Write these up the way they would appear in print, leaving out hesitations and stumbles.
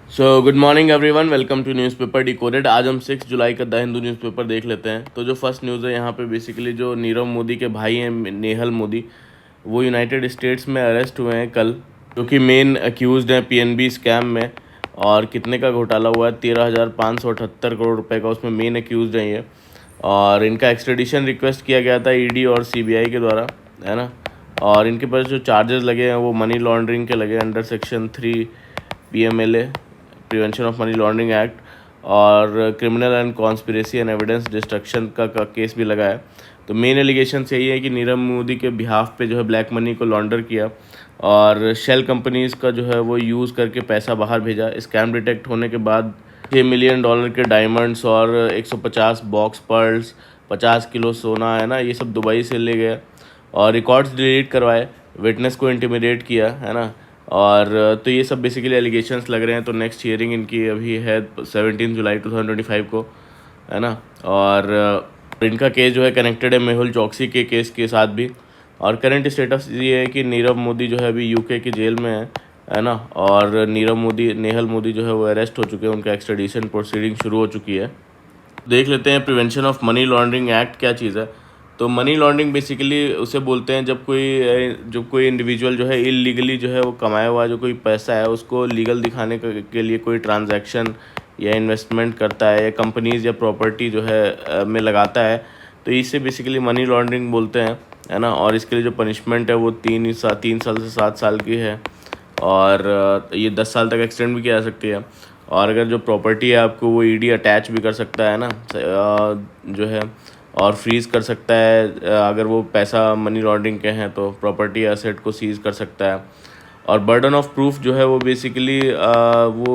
Good morning everyone, welcome to newspaper decoded. आज हम 6 जुलाई का द हिंदू न्यूज़पेपर देख लेते हैं। तो जो फर्स्ट न्यूज़ है यहाँ पे बेसिकली जो नीरव मोदी के भाई हैं नेहल मोदी, वो यूनाइटेड स्टेट्स में अरेस्ट हुए हैं कल, जो कि मेन अक्यूज़ड हैं पीएनबी स्कैम में। और कितने का घोटाला हुआ है, 13,578 करोड़ रुपए का, उसमें मेन अक्यूज़ड हैं ये। और इनका एक्स्ट्रेडिशन रिक्वेस्ट किया गया था ईडी और सीबीआई के द्वारा, है ना। और इनके पास जो चार्जेस लगे हैं वो मनी लॉन्ड्रिंग के लगे under section 3 PMLA, prevention of money laundering act, और criminal and conspiracy and evidence destruction का केस भी लगा है। तो मेन एलिगेशन यही है कि नीरव मोदी के बिहाफ पे जो है ब्लैक मनी को लॉन्डर किया और शेल कंपनीज़ का जो है वो यूज़ करके पैसा बाहर भेजा। स्कैम डिटेक्ट होने के बाद $6 मिलियन के डायमंड्स और 150 बॉक्स पर्ल्स, 50 किलो सोना, है ना, ये सब दुबई से ले गए और रिकॉर्ड्स डिलीट करवाए, विटनेस को इंटिमिडेट किया, है ना। और तो ये सब बेसिकली एलिगेशंस लग रहे हैं। तो नेक्स्ट हियरिंग इनकी अभी है 17 जुलाई 2025 को, है ना। और इनका केस जो है कनेक्टेड है मेहुल चौकसी के केस के साथ भी। और करंट स्टेटस ये है कि नीरव मोदी जो है अभी यूके की जेल में है ना। और नेहल मोदी जो है वो अरेस्ट हो चुके हैं, उनका एक्स्ट्रेडिशन प्रोसीडिंग शुरू हो चुकी है। देख लेते हैं prevention of money laundering act क्या चीज़ है। तो मनी लॉन्ड्रिंग बेसिकली उसे बोलते हैं जब कोई इंडिविजुअल जो है इलीगली जो है वो कमाया हुआ जो कोई पैसा है उसको लीगल दिखाने के लिए कोई ट्रांजैक्शन या इन्वेस्टमेंट करता है या कंपनीज या प्रॉपर्टी जो है में लगाता है, तो इसे बेसिकली मनी लॉन्ड्रिंग बोलते हैं, है ना। और इसके लिए जो पनिशमेंट है वो 3 साल से 7 साल की है और ये 10 साल तक एक्सटेंड भी किया जा सकती है। और अगर जो प्रॉपर्टी है आपको वो ईडी अटैच भी कर सकता है ना, जो है, और फ्रीज़ कर सकता है अगर वो पैसा मनी लॉन्ड्रिंग के हैं तो प्रॉपर्टी एसेट को सीज़ कर सकता है। और बर्डन ऑफ प्रूफ जो है वो बेसिकली वो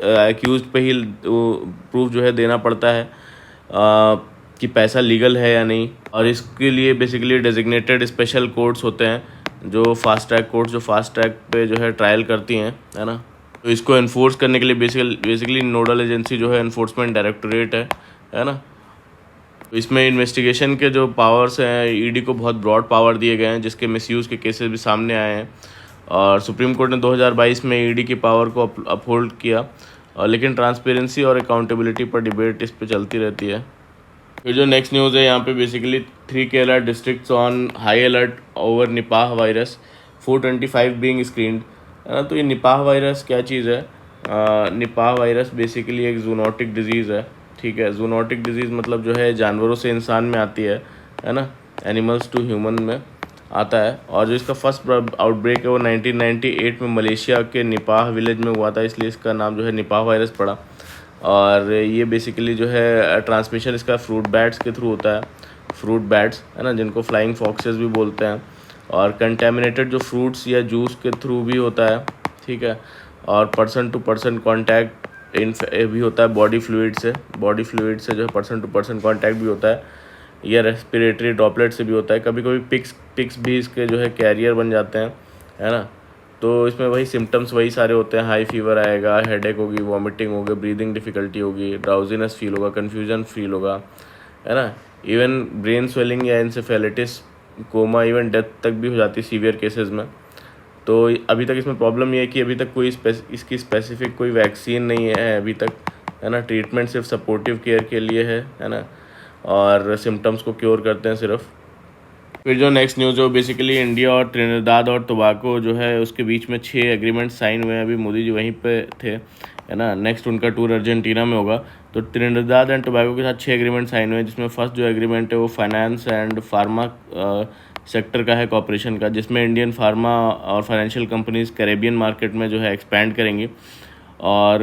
एक्यूज पे ही प्रूफ जो है देना पड़ता है कि पैसा लीगल है या नहीं। और इसके लिए बेसिकली डेजिग्नेटेड स्पेशल कोर्ट्स होते हैं जो फास्ट ट्रैक कोर्ट्स जो फास्ट ट्रैक पे जो है ट्रायल करती हैं, है ना। तो इसको एनफोर्स करने के लिए बेसिकली नोडल एजेंसी जो है एनफोर्समेंट डायरेक्टोरेट है ना। तो इसमें इन्वेस्टिगेशन के जो पावर्स हैं ईडी को बहुत ब्रॉड पावर दिए गए हैं, जिसके मिसयूज़ के केसेस भी सामने आए हैं। और सुप्रीम कोर्ट ने 2022 में ईडी की पावर को अपहोल्ड किया, लेकिन ट्रांसपेरेंसी और अकाउंटेबिलिटी पर डिबेट इस पे चलती रहती है। फिर जो नेक्स्ट न्यूज़ है यहाँ पे basically 3 Kerala districts on high alert over Nipah virus, 425 being screened. तो ये निपाह वायरस क्या चीज़ है? निपाह वायरस बेसिकली एक जूनोटिक डिजीज़ है, ठीक है। जूनोटिक डिजीज़ मतलब जो है जानवरों से इंसान में आती है ना, एनिमल्स टू ह्यूमन में आता है। और जो इसका फर्स्ट आउटब्रेक है वो 1998 में मलेशिया के निपाह विलेज में हुआ था, इसलिए इसका नाम जो है निपाह वायरस पड़ा। और ये बेसिकली जो है ट्रांसमिशन इसका फ्रूट बैट्स के थ्रू होता है, फ्रूट बैट्स, है ना, जिनको फ्लाइंग फॉक्सेस भी बोलते हैं। और कंटेमिनेटेड जो फ्रूट्स या जूस के थ्रू भी होता है, ठीक है। और पर्सन टू पर्सन कॉन्टैक्ट भी होता है, बॉडी फ्लूइड से जो है पर्सन टू पर्सन कॉन्टैक्ट भी होता है, या रेस्पिरेटरी ड्रॉपलेट से भी होता है। कभी कभी पिक्स भी इसके जो है कैरियर बन जाते हैं, है ना। तो इसमें वही सिम्टम्स वही सारे होते हैं, हाई फीवर आएगा, हेडेक होगी, वॉमिटिंग होगी, ब्रीदिंग डिफ़िकल्टी होगी, ड्राउजीनेस फील होगा, कन्फ्यूजन फील होगा, है ना। इवन ब्रेन स्वेलिंग या इंसेफेलिटिस, कोमा, इवन डेथ तक भी हो जाती है सीवियर केसेस में। तो अभी तक इसमें प्रॉब्लम ये है कि अभी तक कोई इसकी स्पेसिफिक कोई वैक्सीन नहीं है अभी तक, है ना। ट्रीटमेंट सिर्फ सपोर्टिव केयर के लिए है ना, और सिम्टम्स को क्योर करते हैं सिर्फ। फिर जो नेक्स्ट न्यूज़ है बेसिकली इंडिया और त्रिनिदाद और टोबाको जो है उसके बीच में 6 एग्रीमेंट साइन हुए हैं। अभी मोदी जी वहीं पे थे, है ना। नेक्स्ट उनका टूर अर्जेंटीना में होगा। तो त्रिनिदाद एंड टोबाको के साथ 6 एग्रीमेंट साइन हुए हैं, जिसमें फर्स्ट जो एग्रीमेंट है वो फाइनेंस एंड फार्मा सेक्टर का है, कॉपरेशन का, जिसमें इंडियन फार्मा और फाइनेंशियल कंपनीज कैरेबियन मार्केट में जो है एक्सपैंड करेंगी और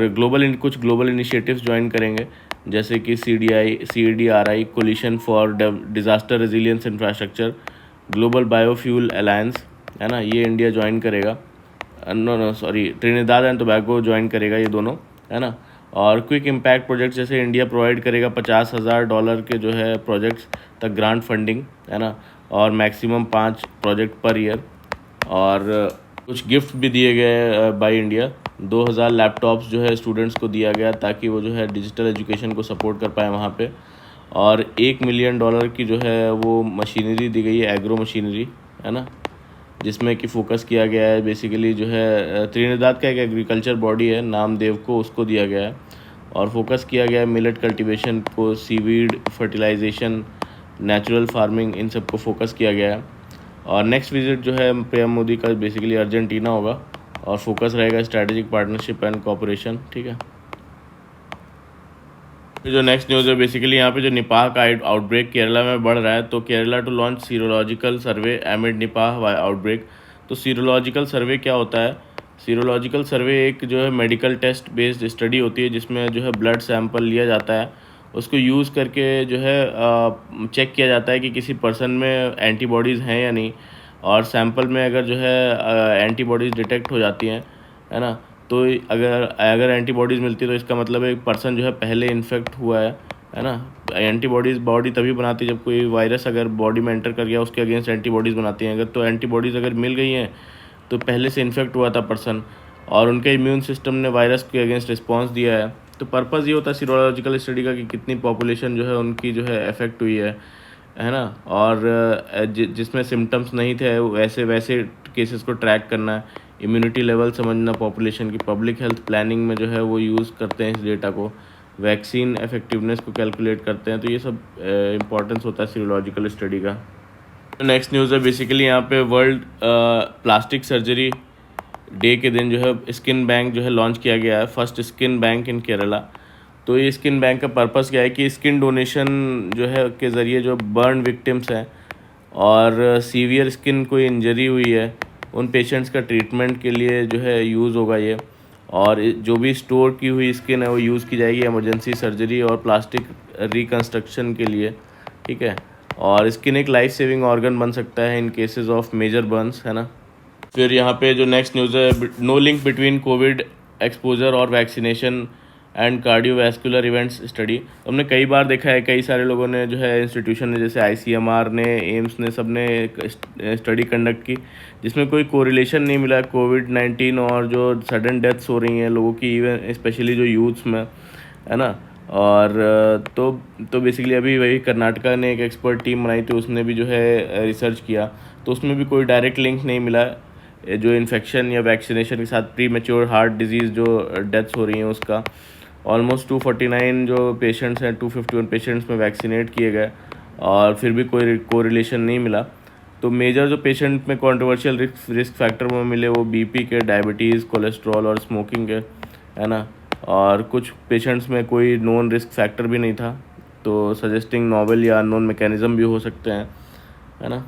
कुछ ग्लोबल इनिशिएटिव्स ज्वाइन करेंगे, जैसे कि CDRI coalition for disaster resilience infrastructure, global biofuel alliance, है ना, ये इंडिया ज्वाइन करेगा। ट्रिनिदाद एंड टोबैगो ज्वाइन करेगा ये दोनों, है ना। और क्विक इम्पैक्ट प्रोजेक्ट जैसे इंडिया प्रोवाइड करेगा $50,000 के जो है प्रोजेक्ट्स तक ग्रांट फंडिंग, है ना, और मैक्सिमम 5 प्रोजेक्ट पर ईयर। और कुछ गिफ्ट भी दिए गए बाय इंडिया। 2000 लैपटॉप्स जो है स्टूडेंट्स को दिया गया ताकि वो जो है डिजिटल एजुकेशन को सपोर्ट कर पाए वहाँ पे। और $1 मिलियन की जो है वो मशीनरी दी गई है, एग्रो मशीनरी, है ना, जिसमें कि फोकस किया गया है बेसिकली जो है त्रिनिदाद का एक एग्रीकल्चर बॉडी है नामदेव को, उसको दिया गया है और फोकस किया गया है मिलेट कल्टीवेशन को, सीवीड, फर्टिलाइजेशन, नेचुरल फार्मिंग, इन सब को फोकस किया गया है। और नेक्स्ट विजिट जो है पीएम मोदी का बेसिकली अर्जेंटीना होगा और फोकस रहेगा स्ट्रैटेजिक पार्टनरशिप एंड कोऑपरेशन। ठीक है, जो नेक्स्ट न्यूज़ है बेसिकली यहाँ पे जो निपाह का आउटब्रेक केरला में बढ़ रहा है, तो Kerala to launch serological survey amid Nipah outbreak. तो सीरोलॉजिकल सर्वे क्या होता है? सीरोलॉजिकल सर्वे एक जो है मेडिकल टेस्ट बेस्ड स्टडी होती है जिसमें जो है ब्लड सैंपल लिया जाता है, उसको यूज़ करके जो है चेक किया जाता है कि किसी पर्सन में एंटीबॉडीज़ हैं या नहीं, और सैंपल में अगर जो है एंटीबॉडीज़ डिटेक्ट हो जाती हैं, है ना, तो अगर एंटीबॉडीज़ मिलती है तो इसका मतलब एक पर्सन जो है पहले इन्फेक्ट हुआ है ना। एंटीबॉडीज़ बॉडी तभी बनाती है जब कोई वायरस अगर बॉडी में एंटर कर गया, उसके अगेंस्ट एंटीबॉडीज़ बनाती हैं। अगर तो एंटीबॉडीज़ अगर मिल गई हैं तो पहले से इन्फेक्ट हुआ था पर्सन और उनके इम्यून सिस्टम ने वायरस के अगेंस्ट रिस्पॉन्स दिया है। तो पर्पज़ ये होता है सीरोलॉजिकल स्टडी का कि कितनी पॉपुलेशन जो है उनकी जो है अफेक्ट हुई है ना, और जिसमें सिम्टम्स नहीं थे वैसे केसेस को ट्रैक करना, इम्यूनिटी लेवल समझना पॉपुलेशन की, पब्लिक हेल्थ प्लानिंग में जो है वो यूज़ करते हैं इस डेटा को, वैक्सीन इफेक्टिवनेस को कैलकुलेट करते हैं। तो ये सब इंपॉर्टेंस होता है सीरोलॉजिकल स्टडी का। नेक्स्ट न्यूज़ है बेसिकली यहाँ पे वर्ल्ड प्लास्टिक सर्जरी डे के दिन जो है स्किन बैंक जो है लॉन्च किया गया है, फर्स्ट स्किन बैंक इन केरला। तो ये स्किन बैंक का पर्पस क्या है कि स्किन डोनेशन जो है के ज़रिए जो बर्न विक्टिम्स हैं और सीवियर स्किन कोई इंजरी हुई है उन पेशेंट्स का ट्रीटमेंट के लिए जो है यूज़ होगा ये, और जो भी स्टोर की हुई स्किन है वो यूज़ की जाएगी इमरजेंसी सर्जरी और प्लास्टिक रिकन्स्ट्रक्शन के लिए। ठीक है, और स्किन एक लाइफ सेविंग ऑर्गन बन सकता है in cases of major burns, है ना। फिर यहाँ पे जो नेक्स्ट न्यूज़ है, no link between covid exposure और vaccination and cardiovascular events study. हमने कई बार देखा है, कई सारे लोगों ने जो है इंस्टीट्यूशन ने जैसे ICMR ने, एम्स ने, सब ने एक स्टडी कंडक्ट की जिसमें कोई कोरिलेशन नहीं मिला कोविड-19 और जो सडन डेथ्स हो रही हैं लोगों की, इवन स्पेशली जो यूथ्स में, है ना। और तो बेसिकली अभी वही कर्नाटका ने एक एक्सपर्ट टीम बनाई थी, उसने भी जो है रिसर्च किया, तो उसमें भी कोई डायरेक्ट लिंक नहीं मिला जो इन्फेक्शन या वैक्सीनेशन के साथ प्री मैच्योर हार्ट डिजीज़ जो डेथ्स हो रही हैं उसका। ऑलमोस्ट 249 जो पेशेंट्स हैं, 251 पेशेंट्स में वैक्सीनेट किए गए और फिर भी कोई कोरिलेशन नहीं मिला। तो मेजर जो पेशेंट में कंट्रोवर्शियल रिस्क फैक्टर में मिले वो BP के, डायबिटीज़, कोलेस्ट्रॉल और स्मोकिंग के, है ना। और कुछ पेशेंट्स में कोई नॉन रिस्क फैक्टर भी नहीं था, तो सजेस्टिंग नॉवेल या अननोन मैकेनिज्म भी हो सकते हैं, है ना।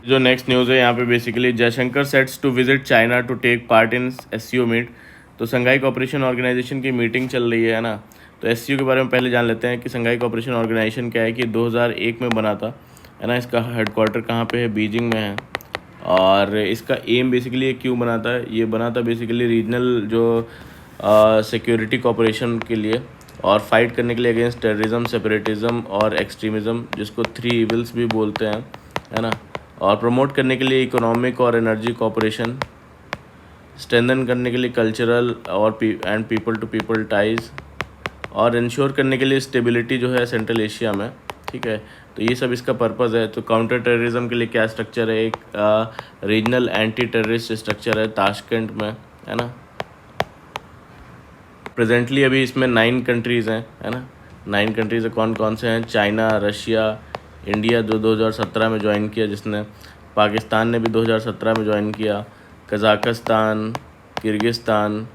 जो नेक्स्ट न्यूज़ है यहाँ पे basically Jaishankar sets to visit China to take part in SCO meet. तो संघाई कोऑपरेशन ऑर्गेनाइजेशन की मीटिंग चल रही है ना। तो SCO के बारे में पहले जान लेते हैं कि संघाई कोऑपरेशन ऑर्गेनाइजेशन क्या है, कि 2001 में बना था, है ना। इसका हेडक्वार्टर कहाँ पे है? बीजिंग में है। और इसका एम बेसिकली ये क्यों बना था? ये बना था बेसिकली रीजनल जो सिक्योरिटी कोऑपरेशन के लिए और फाइट करने के लिए अगेंस्ट टेररिज्म, सेपरेटिज्म और एक्सट्रीमिज़म, जिसको 3 इविल्स भी बोलते हैं, है ना। और प्रमोट करने के लिए इकोनॉमिक और एनर्जी कोऑपरेशन, स्ट्रेंथन करने के लिए कल्चरल और and people to people ties, और इंश्योर करने के लिए स्टेबिलिटी जो है सेंट्रल एशिया में। ठीक है, तो ये सब इसका पर्पज़ है। तो काउंटर टेररिज्म के लिए क्या स्ट्रक्चर है? एक रीजनल एंटी टेररिस्ट स्ट्रक्चर है ताशकंद में, है ना। प्रेजेंटली अभी इसमें 9 कंट्रीज़ हैं, है ना। 9 कंट्रीज़ कौन कौन से हैं? चाइना, रशिया, इंडिया जो 2017 में ज्वाइन किया जिसने, पाकिस्तान ने भी 2017 में ज्वाइन किया, कज़ाकिस्तान, किर्गिस्तान,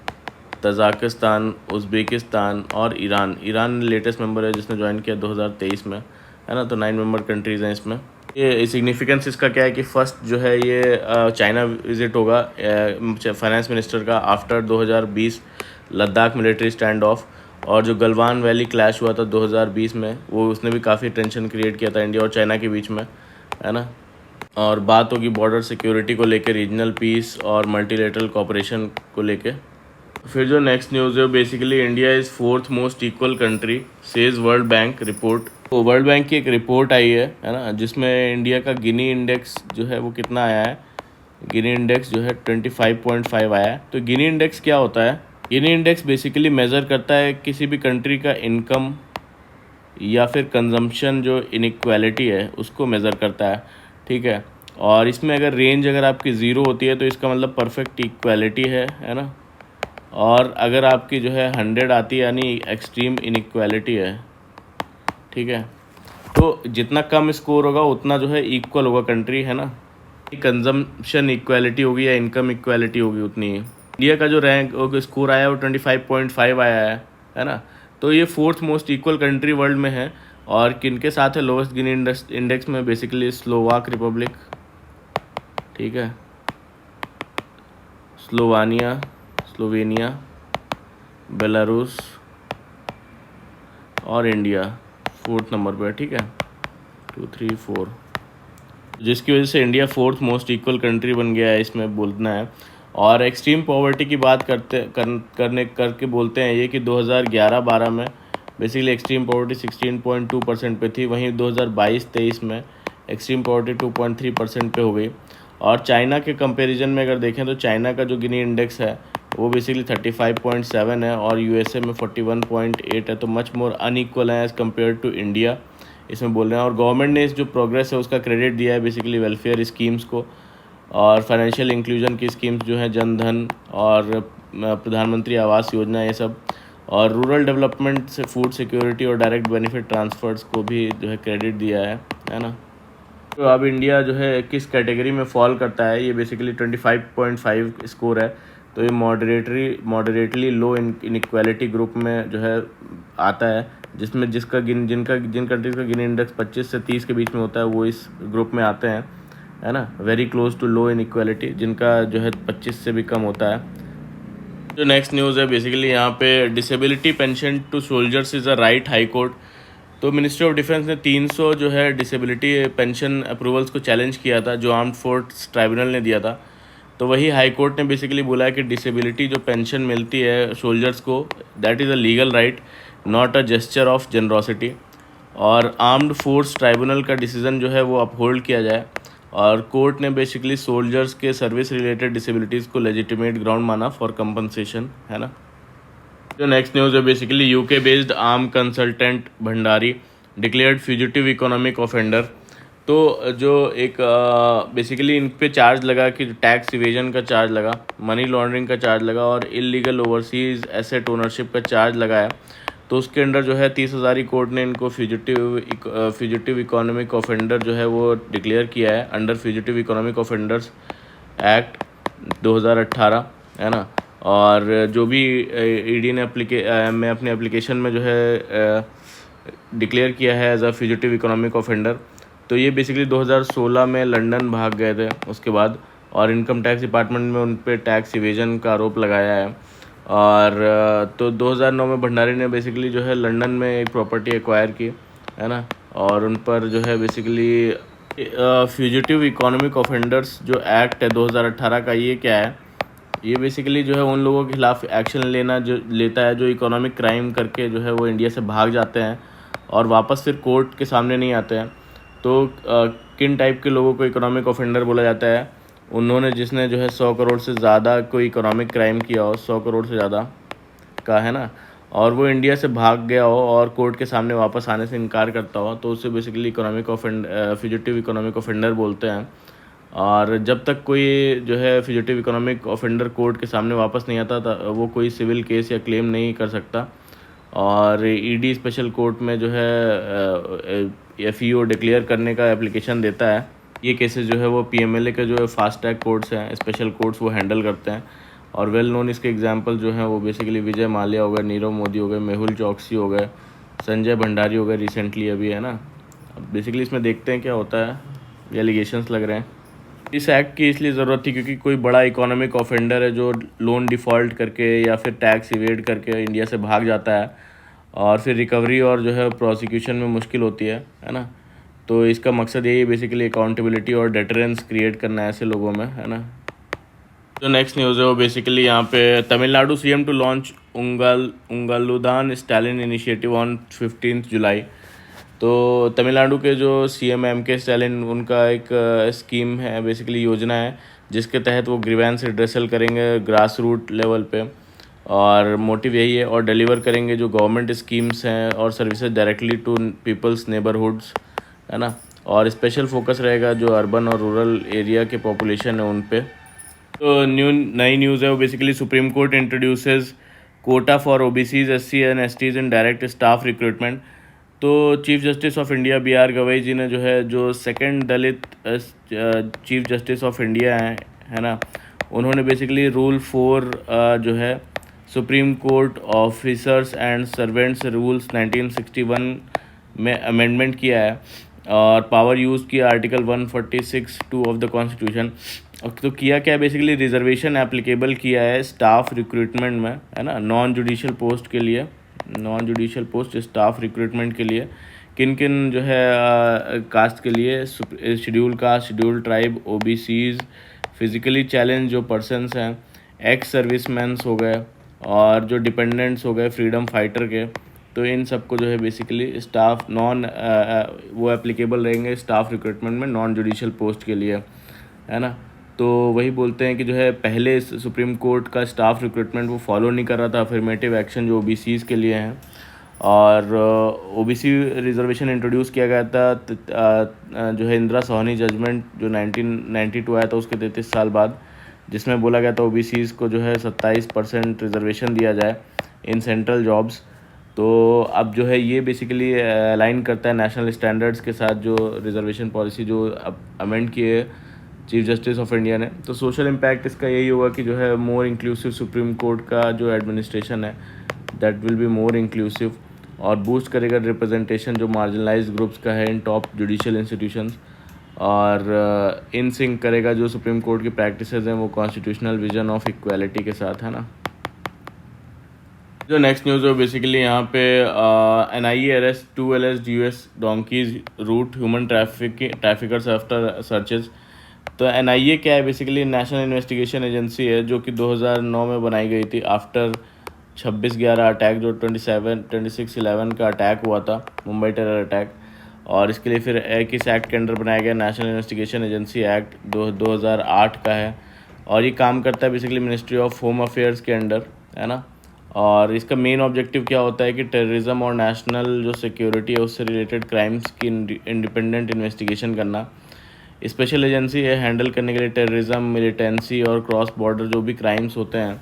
तजाकिस्तान, उज़्बेकिस्तान और ईरान लेटेस्ट मेंबर है जिसने ज्वाइन किया 2023 में, है ना। तो 9 मेंबर कंट्रीज़ हैं इसमें। ये सिग्निफिकेंस इसका क्या है कि फ़र्स्ट जो है ये चाइना विज़िट होगा फाइनेंस मिनिस्टर का after 2020 Ladakh military stand of, और जो गलवान वैली क्लैश हुआ था 2020 में, वो उसने भी काफ़ी टेंशन क्रिएट किया था इंडिया और चाइना के बीच में, है ना। और बात होगी बॉर्डर सिक्योरिटी को लेकर, रीजनल पीस और मल्टीलेटरल कोऑपरेशन को लेकर। फिर जो नेक्स्ट न्यूज़ है basically India is 4th most equal country says world bank report. तो वर्ल्ड बैंक की एक रिपोर्ट आई है ना, जिसमें इंडिया का गिनी इंडेक्स जो है वो कितना आया है? गिनी इंडेक्स जो है 25.5 आया है। तो गिनी इंडेक्स क्या होता है? गिनी इंडेक्स बेसिकली मेज़र करता है किसी भी कंट्री का इनकम या फिर कंजम्पशन जो इनइक्वालिटी है उसको मेज़र करता है। ठीक है, और इसमें अगर रेंज अगर आपकी ज़ीरो होती है तो इसका मतलब परफेक्ट इक्वालिटी है ना। और अगर आपकी जो है 100 आती है यानी एक्सट्रीम इनइक्वालिटी है, ठीक है। तो जितना कम स्कोर होगा उतना जो है इक्वल होगा कंट्री, है ना। कंजम्पशन इक्वालिटी होगी या इनकम इक्वालिटी होगी उतनी ही। इंडिया का जो रैंक स्कोर आया है वो 25.5 आया है ना। तो ये fourth most equal country world में है। और किनके साथ है लोवेस्ट गिनी इंडेक्स में? बेसिकली स्लोवाक रिपब्लिक, ठीक है, स्लोवेनिया, बेलारूस और इंडिया फोर्थ नंबर पर, ठीक है, 2, 3, 4, जिसकी वजह से India fourth most equal country बन गया है, इसमें बोलना है। और एक्सट्रीम पॉवर्टी की बात करके बोलते हैं ये कि 2011-12 में बेसिकली एक्सट्रीम पॉवर्टी 16.2% पे थी, वहीं 2022-23 में एक्सट्रीम पॉवर्टी 2.3% पे हो गई। और चाइना के कंपैरिजन में अगर देखें तो चाइना का जो गिनी इंडेक्स है वो बेसिकली 35.7 है और यूएसए में 41.8 है, तो मच मोर अनइक्वल है एज़ कम्पेयर टू इंडिया, इसमें बोल रहे हैं। और गवर्नमेंट ने इस जो प्रोग्रेस है उसका क्रेडिट दिया है बेसिकली वेलफेयर स्कीम्स को और फाइनेंशियल इंक्लूजन की स्कीम्स जो हैं, जन धन और प्रधानमंत्री आवास योजना, ये सब, और रूरल डेवलपमेंट से फूड सिक्योरिटी और डायरेक्ट बेनिफिट ट्रांसफर्स को भी जो है क्रेडिट दिया है ना। तो अब इंडिया जो है किस कैटेगरी में फॉल करता है? ये बेसिकली 25.5 स्कोर है, तो ये मॉडरेटली लो इनइक्वालिटी ग्रुप में जो है आता है, जिसमें जिन कंट्रीज़ का गिनी इंडेक्स 25 से 30 के बीच में होता है वो इस ग्रुप में आते हैं, है ना। Very close to low inequality, जिनका जो है 25 से भी कम होता है। जो नेक्स्ट न्यूज़ है बेसिकली यहाँ पे disability pension to soldiers is a right, high court. तो मिनिस्ट्री ऑफ डिफेंस ने 300 जो है डिसेबिलिटी पेंशन अप्रूवल्स को चैलेंज किया था जो आर्म्ड फोर्स ट्राइब्यूनल ने दिया था। तो वही हाई कोर्ट ने बेसिकली बोला है कि डिसेबिलिटी जो पेंशन मिलती है सोल्जर्स को, that is a legal right, not a gesture of generosity. और आर्म्ड फोर्स ट्राइब्यूनल का डिसीज़न जो है वो अपहोल्ड किया जाए। और कोर्ट ने बेसिकली सोल्जर्स के सर्विस रिलेटेड डिसेबिलिटीज़ को लेजिटिमेट ग्राउंड माना फॉर कंपनसेशन, है ना। जो नेक्स्ट न्यूज़ है basically UK based arm consultant Bhandari declared fugitive economic offender. तो जो एक बेसिकली इन पे चार्ज लगा कि टैक्स इवेजन का चार्ज लगा, मनी लॉन्ड्रिंग का चार्ज लगा और इलीगल ओवरसीज एसेट ओनरशिप का चार्ज लगाया। तो उसके अंडर जो है 30,000 कोर्ट ने इनको फ्यूजिटिव इकोनॉमिक ऑफेंडर जो है वो डिक्लेयर किया है under fugitive economic offenders act 2018, है ना। और जो भी ईडी ने अपने एप्लीकेशन में जो है डिक्लेयर किया है as a fugitive economic offender, तो ये बेसिकली 2016 में लंदन भाग गए थे उसके बाद, और इनकम टैक्स डिपार्टमेंट में उन पे टैक्स इवेजन का आरोप लगाया है। और तो 2009 में भंडारी ने बेसिकली जो है लंदन में एक प्रॉपर्टी एक्वायर की, है ना। और उन पर जो है बेसिकली फ्यूजिटिव इकोनॉमिक ऑफेंडर्स जो एक्ट है 2018 का, ये क्या है? ये बेसिकली जो है उन लोगों के खिलाफ एक्शन लेता है जो इकोनॉमिक क्राइम करके जो है वो इंडिया से भाग जाते हैं और वापस फिर कोर्ट के सामने नहीं आते हैं। तो किन टाइप के लोगों को इकोनॉमिक ऑफेंडर बोला जाता है? उन्होंने जिसने जो है 100 करोड़ से ज़्यादा कोई इकोनॉमिक क्राइम किया हो, 100 करोड़ से ज़्यादा का, है ना, और वो इंडिया से भाग गया हो और कोर्ट के सामने वापस आने से इनकार करता हो, तो उसे बेसिकली फ्यूजिटिव इकोनॉमिक ऑफेंडर बोलते हैं। और जब तक कोई जो है फ्यूजिटिव इकोनॉमिक ऑफेंडर कोर्ट के सामने वापस नहीं आता था वो कोई सिविल केस या क्लेम नहीं कर सकता। और ईडी स्पेशल कोर्ट में जो है एफईओ डिक्लेयर करने का एप्लीकेशन देता है। ये केसेस जो है वो पीएमएलए के जो है फास्ट ट्रैक कोर्ट्स हैं, स्पेशल कोर्ट्स, वो हैंडल करते हैं। और वेल नोन इसके एग्जांपल जो हैं वो बेसिकली विजय माल्या हो गए, नीरव मोदी हो गए, मेहुल चौकसी हो गए, संजय भंडारी हो गए रिसेंटली अभी, है ना। अब बेसिकली इसमें देखते हैं क्या होता है, एलिगेशंस लग रहे हैं। इस एक्ट की इसलिए ज़रूरत थी क्योंकि कोई बड़ा इकोनॉमिक ऑफेंडर है जो लोन डिफ़ॉल्ट करके या फिर टैक्स इवेड करके इंडिया से भाग जाता है और फिर रिकवरी और जो है प्रोसिक्यूशन में मुश्किल होती है ना। तो इसका मकसद यही बेसिकली अकाउंटेबिलिटी और डेटरेंस क्रिएट करना है ऐसे लोगों में, है ना। जो नेक्स्ट न्यूज़ है वो बेसिकली यहाँ पे Tamil Nadu CM to launch Ungaludan Stalin initiative on 15 July. तो तमिलनाडु के जो सीएम एमके स्टालिन, उनका एक स्कीम है, बेसिकली योजना है, जिसके तहत वो ग्रीवेंस रिड्रेसल करेंगे ग्रास रूट लेवल पे। और मोटिव यही है, और डिलीवर करेंगे जो गवर्नमेंट स्कीम्स हैं और services directly to people's neighbourhoods, है ना। और स्पेशल फोकस रहेगा जो अर्बन और रूरल एरिया के पॉपुलेशन है उन पे। तो नई न्यूज़ है वो basically supreme court introduces quota for OBCs SC and STs in direct staff recruitment. तो chief justice of India BR Gavai ji ने जो second Dalit chief justice of India हैं, है ना, उन्होंने बेसिकली रूल 4 जो है supreme court officers and servants rules 1961 में अमेंडमेंट किया है और पावर यूज़ किया आर्टिकल 146(2) ऑफ द कॉन्स्टिट्यूशन। तो किया क्या है, बेसिकली रिजर्वेशन एप्लीकेबल किया है स्टाफ रिक्रूटमेंट में, है ना, नॉन जुडिशियल पोस्ट के लिए, non judicial post staff recruitment के लिए किन किन जो है कास्ट के लिए, schedule caste, schedule tribe, OBCs, physically challenge जो पर्सनस हैं, एक्स सर्विसमैन्स हो गए और जो डिपेंडेंट्स हो गए फ्रीडम फाइटर के। तो इन सबको जो है बेसिकली स्टाफ वो एप्लीकेबल रहेंगे स्टाफ रिक्रूटमेंट में नॉन जुडिशियल पोस्ट के लिए, है ना। तो वही बोलते हैं कि जो है पहले सुप्रीम कोर्ट का स्टाफ रिक्रूटमेंट वो फॉलो नहीं कर रहा था अफर्मेटिव एक्शन जो ओबीसीज़ के लिए हैं, और ओबीसी रिजर्वेशन इंट्रोड्यूस किया गया था जो है इंदिरा सोहनी जजमेंट जो 1992 आया था उसके 33 साल बाद, जिसमें बोला गया था ओबीसीज़ को जो है 27% रिजर्वेशन दिया जाए इन सेंट्रल जॉब्स। तो अब जो है ये बेसिकली अलाइन करता है नेशनल स्टैंडर्ड्स के साथ जो रिजर्वेशन पॉलिसी जो अब अमेंड किए चीफ जस्टिस ऑफ इंडिया ने। तो सोशल इम्पैक्ट इसका यही होगा कि जो है मोर इंक्लूसिव सुप्रीम कोर्ट का जो एडमिनिस्ट्रेशन है that will be more inclusive और बूस्ट करेगा रिप्रेजेंटेशन जो मार्जिनलाइज्ड ग्रुप्स का है इन टॉप जुडिशियल इंस्टीट्यूशंस, और इन सिंक करेगा जो सुप्रीम कोर्ट की प्रैक्टिसेस हैं वो कॉन्स्टिट्यूशनल विजन ऑफ इक्वालिटी के साथ, है ना। जो नेक्स्ट न्यूज़ है बेसिकली यहाँ पे NIA arrest 2 alleged US donkeys route human traffickers after searches. तो NIA क्या है, बेसिकली नेशनल इन्वेस्टिगेशन एजेंसी है जो कि 2009 में बनाई गई थी आफ्टर 26/11 अटैक जो 26/11 का अटैक हुआ था, मुंबई टेरर अटैक। और इसके लिए फिर किस एक्ट के अंडर बनाया गया, नेशनल इन्वेस्टिगेशन एजेंसी एक्ट 2008 का है, और ये काम करता है basically ministry of home affairs के अंडर, है ना। और इसका मेन ऑब्जेक्टिव क्या होता है कि टेररिज्म और नेशनल जो सिक्योरिटी है उससे रिलेटेड क्राइम्स की इंडिपेंडेंट इन्वेस्टिगेशन करना। स्पेशल एजेंसी है हैंडल करने के लिए टेररिज्म, मिलिटेंसी और क्रॉस बॉर्डर जो भी क्राइम्स होते हैं,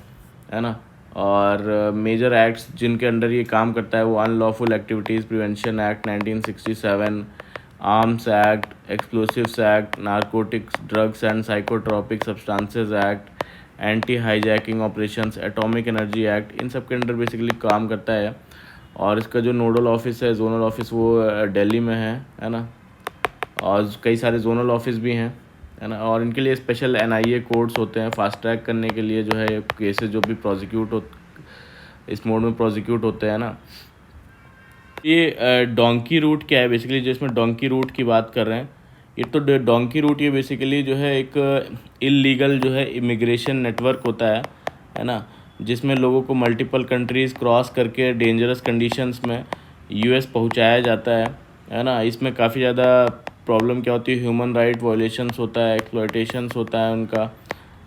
है ना। और मेजर एक्ट्स जिनके अंडर ये काम करता है वो unlawful activities prevention act 1967, arms act, explosives act, narcotics drugs and psychotropic substances act, anti hijacking operations, atomic energy act, इन सब के अंडर बेसिकली काम करता है। और इसका जो नोडल ऑफिस है, जोनल ऑफिस, वो दिल्ली में है ना, और कई सारे जोनल ऑफिस भी हैं, है ना। और इनके लिए स्पेशल NIA कोर्ट्स होते हैं फास्ट ट्रैक करने के लिए जो है केसेस जो भी इस मोड में प्रोसिक्यूट होते हैं ना। ये डोंकी रूट क्या है, बेसिकली जो इसमें डोंकी रूट की बात कर रहे हैं, ये तो डोंकी रूट ये बेसिकली जो है एक इलीगल जो है इमिग्रेशन नेटवर्क होता है ना, जिसमें लोगों को मल्टीपल कंट्रीज़ क्रॉस करके डेंजरस कंडीशंस में US पहुंचाया जाता है ना। इसमें काफ़ी ज़्यादा प्रॉब्लम क्या होती है, ह्यूमन राइट वायलेशंस होता है, एक्सप्लॉयटेशंस होता है उनका,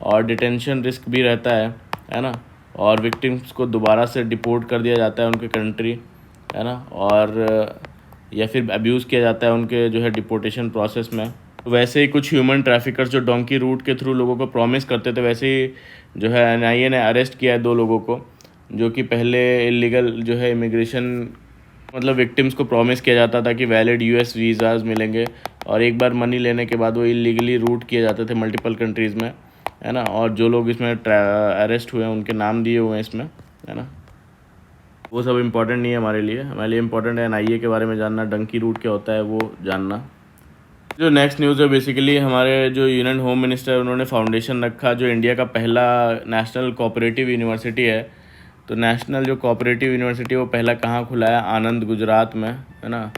और डिटेंशन रिस्क भी रहता है ना। और विक्टिम्स को दोबारा से डिपोर्ट कर दिया जाता है उनके कंट्री, है ना, और या फिर अब्यूज़ किया जाता है उनके जो है डिपोर्टेशन प्रोसेस में। तो वैसे ही कुछ ह्यूमन ट्रैफिकर्स जो डोंकी रूट के थ्रू लोगों को प्रॉमिस करते थे, वैसे ही जो है NIA ने अरेस्ट किया है 2 लोगों को जो कि पहले इलीगल जो है इमिग्रेशन, मतलब विक्टिम्स को प्रॉमिस किया जाता था कि वैलिड US वीज़ाज़ मिलेंगे, और एक बार मनी लेने के बाद वो इलीगली रूट किए जाते थे मल्टीपल कंट्रीज़ में, है ना। और जो लोग इसमें अरेस्ट हुए हैं उनके नाम दिए हुए हैं इसमें, है ना। वो सब इम्पोर्टेंट नहीं है हमारे लिए इम्पोर्टेंट है NIA के बारे में जानना, डंकी रूट क्या होता है वो जानना। जो नेक्स्ट न्यूज़ है बेसिकली हमारे जो यूनियन होम मिनिस्टर उन्होंने फाउंडेशन रखा जो इंडिया का पहला नेशनल कोऑपरेटिव यूनिवर्सिटी है। तो नेशनल जो कोऑपरेटिव यूनिवर्सिटी वो पहला कहाँ खुला है, आनंद गुजरात में, है ना,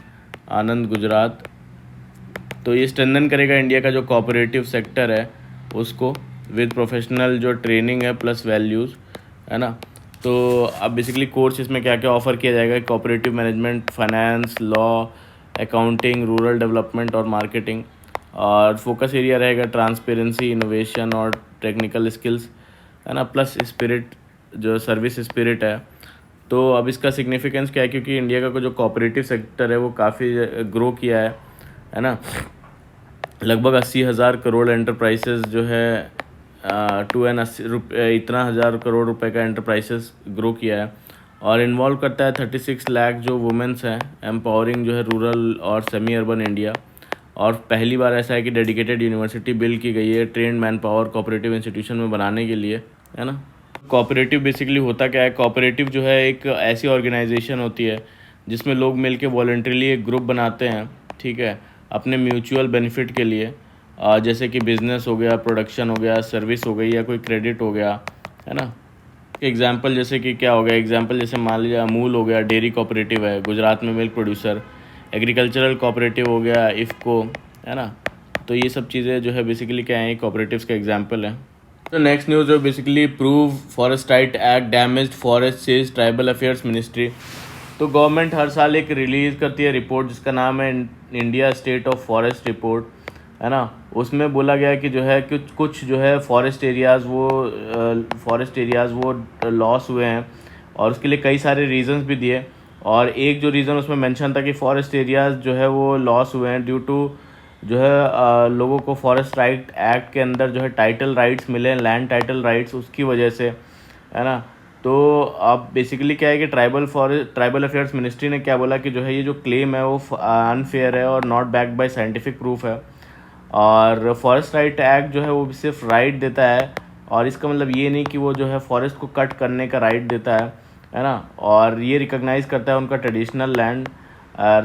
आनंद गुजरात। तो ये स्ट्रेंथन करेगा इंडिया का जो कोऑपरेटिव सेक्टर है उसको विद प्रोफेशनल जो ट्रेनिंग है प्लस वैल्यूज़, है ना। तो अब बेसिकली कोर्स इसमें क्या क्या ऑफ़र किया जाएगा, cooperative management, finance, law, accounting, rural development और मार्केटिंग। और फोकस एरिया रहेगा ट्रांसपेरेंसी, इनोवेशन और टेक्निकल स्किल्स, है ना, प्लस स्पिरिट जो सर्विस स्पिरिट है। तो अब इसका सिग्निफिकेंस क्या है, क्योंकि इंडिया का जो कोऑपरेटिव सेक्टर है वो काफ़ी ग्रो किया है है ना। लगभग 80,000 करोड़ एंटरप्राइसेस जो है 2 इतना 1,000 करोड़ रुपए का एंटरप्राइसेस ग्रो किया है, और इन्वॉल्व करता है 36 लाख जो वुमेंस हैं, एम्पावरिंग जो है रूरल और सेमी अर्बन इंडिया। और पहली बार ऐसा है कि डेडिकेटेड यूनिवर्सिटी बिल्ड की गई है trend man power cooperative institution में बनाने के लिए, है ना। कोऑपरेटिव बेसिकली होता क्या है, कोऑपरेटिव जो है एक ऐसी ऑर्गेनाइजेशन होती है जिसमें लोग मिलके वॉलंटरीली एक ग्रुप बनाते हैं, ठीक है, अपने म्यूचुअल बेनिफिट के लिए। जैसे कि बिजनेस हो गया, प्रोडक्शन हो गया, सर्विस हो गई, या कोई क्रेडिट हो गया, है ना। एग्जाम्पल जैसे कि क्या हो गया, एग्जाम्पल जैसे मान लीजिए अमूल हो गया, डेयरी कोऑपरेटिव है गुजरात में, मिल्क प्रोड्यूसर। एग्रीकल्चरल कोऑपरेटिव हो गया इफ़को, है ना। तो ये सब चीज़ें जो है बेसिकली क्या है, कोऑपरेटिव्स का एग्जाम्पल है। तो नेक्स्ट न्यूज़ है basically prove forest right act damaged forest says tribal affairs ministry. तो गवर्नमेंट हर साल एक रिलीज़ करती है रिपोर्ट जिसका नाम है India state of forest report, है ना। उसमें बोला गया कि जो है कुछ जो है फॉरेस्ट एरियाज़ वो लॉस हुए हैं, और उसके लिए कई सारे रीजंस भी दिए। और एक जो रीज़न उसमें मेंशन था कि फॉरेस्ट एरियाज़ जो है वो लॉस हुए हैं ड्यू टू जो है लोगों को फॉरेस्ट राइट एक्ट के अंदर जो है टाइटल राइट्स मिले, लैंड टाइटल राइट्स, उसकी वजह से, है ना। तो अब बेसिकली क्या है कि ट्राइबल अफेयर्स मिनिस्ट्री ने क्या बोला कि जो है ये जो क्लेम है वो अनफेयर है और not backed by scientific proof है। और फॉरेस्ट राइट एक्ट जो है वो सिर्फ राइट देता है, और इसका मतलब ये नहीं कि वो जो है फॉरेस्ट को कट करने का राइट देता है ना। और ये रिकॉग्नाइज करता है उनका ट्रेडिशनल लैंड,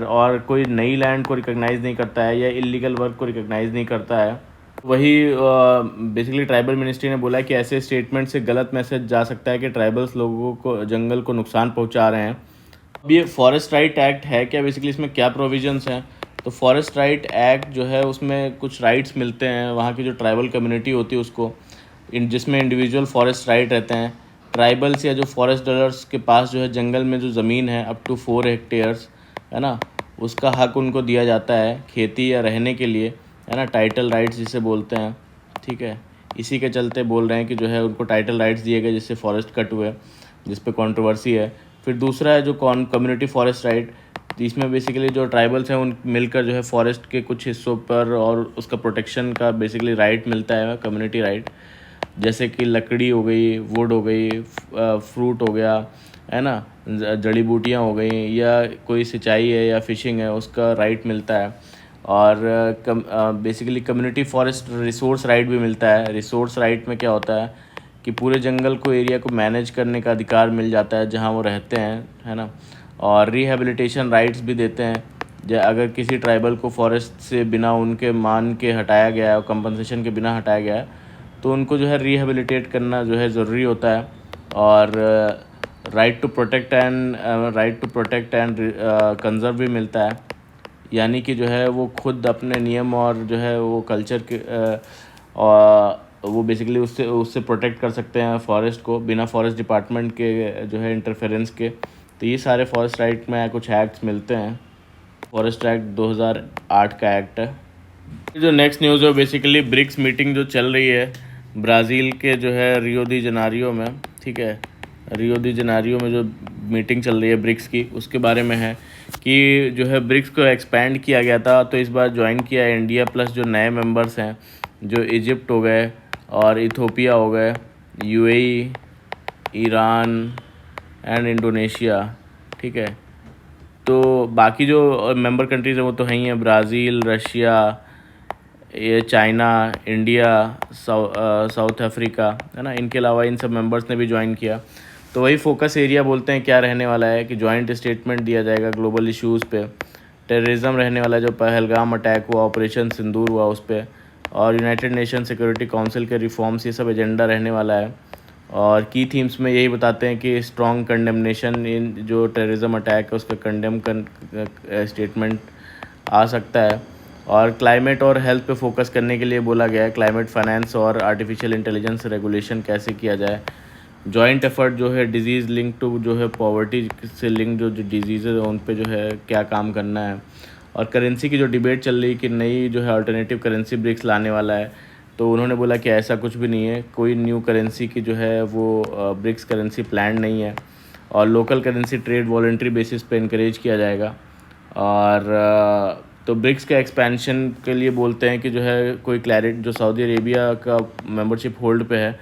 और कोई नई लैंड को रिकॉग्नाइज नहीं करता है, या इलीगल वर्क को रिकॉग्नाइज नहीं करता है। वही बेसिकली ट्राइबल मिनिस्ट्री ने बोला कि ऐसे स्टेटमेंट से गलत मैसेज जा सकता है कि ट्राइबल्स लोगों को जंगल को नुकसान पहुंचा रहे हैं। अब ये फॉरेस्ट राइट एक्ट है क्या, बेसिकली इसमें क्या प्रोविजंस हैं। तो फॉरेस्ट राइट एक्ट जो है उसमें कुछ राइट्स मिलते हैं वहाँ की जो ट्राइबल कम्युनिटी होती है उसको, जिसमें इंडिविजुअल फॉरेस्ट राइट रहते हैं। ट्राइबल्स या जो फॉरेस्ट डलर्स के पास जो है जंगल में जो ज़मीन है अप टू 4 हेक्टेयर्स, है ना, उसका हक उनको दिया जाता है खेती या रहने के लिए, है ना, टाइटल राइट्स जिसे बोलते हैं, ठीक है। इसी के चलते बोल रहे हैं कि जो है उनको टाइटल राइट्स दिए गए जिससे फॉरेस्ट कट हुए, जिस पे कंट्रोवर्सी है। फिर दूसरा है जो कम्युनिटी फॉरेस्ट राइट, इसमें बेसिकली जो ट्राइबल्स हैं उन मिलकर जो है फॉरेस्ट के कुछ हिस्सों पर और उसका प्रोटेक्शन का बेसिकली राइट मिलता है, कम्युनिटी राइट। जैसे कि लकड़ी हो गई, वुड हो गई, फ्रूट हो गया, है ना, जड़ी बूटियाँ हो गई, या कोई सिंचाई है या फिशिंग है उसका राइट मिलता है। और basically community forest resource right भी मिलता है। रिसोर्स राइट में क्या होता है कि पूरे जंगल को, एरिया को मैनेज करने का अधिकार मिल जाता है जहाँ वो रहते हैं, है ना। और रिहेबिलिटेशन राइट्स भी देते हैं, अगर किसी ट्राइबल को फॉरेस्ट से बिना उनके मान के हटाया गया है और कंपनसेशन के बिना हटाया गया है, तो उनको जो है रिहेबिलिटेट करना जो है ज़रूरी होता है। और right to protect and conserve भी मिलता है, यानी कि जो है वो खुद अपने नियम और जो है वो कल्चर के वो बेसिकली उससे प्रोटेक्ट कर सकते हैं फॉरेस्ट को बिना फॉरेस्ट डिपार्टमेंट के जो है इंटरफेरेंस के। तो ये सारे फॉरेस्ट राइट में कुछ एक्ट्स मिलते हैं। फॉरेस्ट एक्ट 2008 का एक्ट है। जो नेक्स्ट न्यूज़ है बेसिकली ब्रिक्स मीटिंग जो चल रही है ब्राज़ील के जो है रियो दी जनेरियो में, ठीक है। रियो दी जनेरियो में जो मीटिंग चल रही है ब्रिक्स की, उसके बारे में है कि जो है ब्रिक्स को एक्सपैंड किया गया था, तो इस बार ज्वाइन किया है इंडिया प्लस जो नए मेंबर्स हैं, जो इजिप्ट हो गए और इथोपिया हो गए, यूएई, ईरान एंड इंडोनेशिया, ठीक है। तो बाकी जो मेंबर कंट्रीज़ हैं वो तो हैं ही हैं, ब्राज़ील, रशिया, ये चाइना, इंडिया, साउथ अफ्रीका, है ना। इनके अलावा इन सब मेंबर्स ने भी ज्वाइन किया। तो वही फोकस एरिया बोलते हैं क्या रहने वाला है कि जॉइंट स्टेटमेंट दिया जाएगा ग्लोबल इश्यूज़ पे। टेररिज्म रहने वाला है, जो पहलगाम अटैक हुआ, ऑपरेशन सिंदूर हुआ उस पर, और यूनाइटेड नेशन सिक्योरिटी काउंसिल के रिफॉर्म्स, ये सब एजेंडा रहने वाला है। और की थीम्स में यही बताते हैं कि स्ट्रॉन्ग कंडेमनेशन इन जो टेररिज्म अटैक है उस पर कंडेम स्टेटमेंट आ सकता है। और क्लाइमेट और हेल्थ पे फोकस करने के लिए बोला गया है, क्लाइमेट फाइनेंस और आर्टिफिशियल इंटेलिजेंस रेगुलेशन कैसे किया जाए। जॉइंट एफर्ट जो है डिजीज़ लिंक टू जो है पॉवर्टी से लिंक जो डिजीज़ है उन पे जो है क्या काम करना है। और करेंसी की जो डिबेट चल रही कि नई जो है अल्टरनेटिव करेंसी ब्रिक्स लाने वाला है, तो उन्होंने बोला कि ऐसा कुछ भी नहीं है, कोई न्यू करेंसी की जो है वो ब्रिक्स करेंसी प्लान नहीं है। और local currency trade voluntary basis पे इनकरेज किया जाएगा। और तो ब्रिक्स के एक्सपेंशन के लिए बोलते हैं कि जो है कोई क्लैरिटी, जो सऊदी अरेबिया का मेंबरशिप होल्ड पे है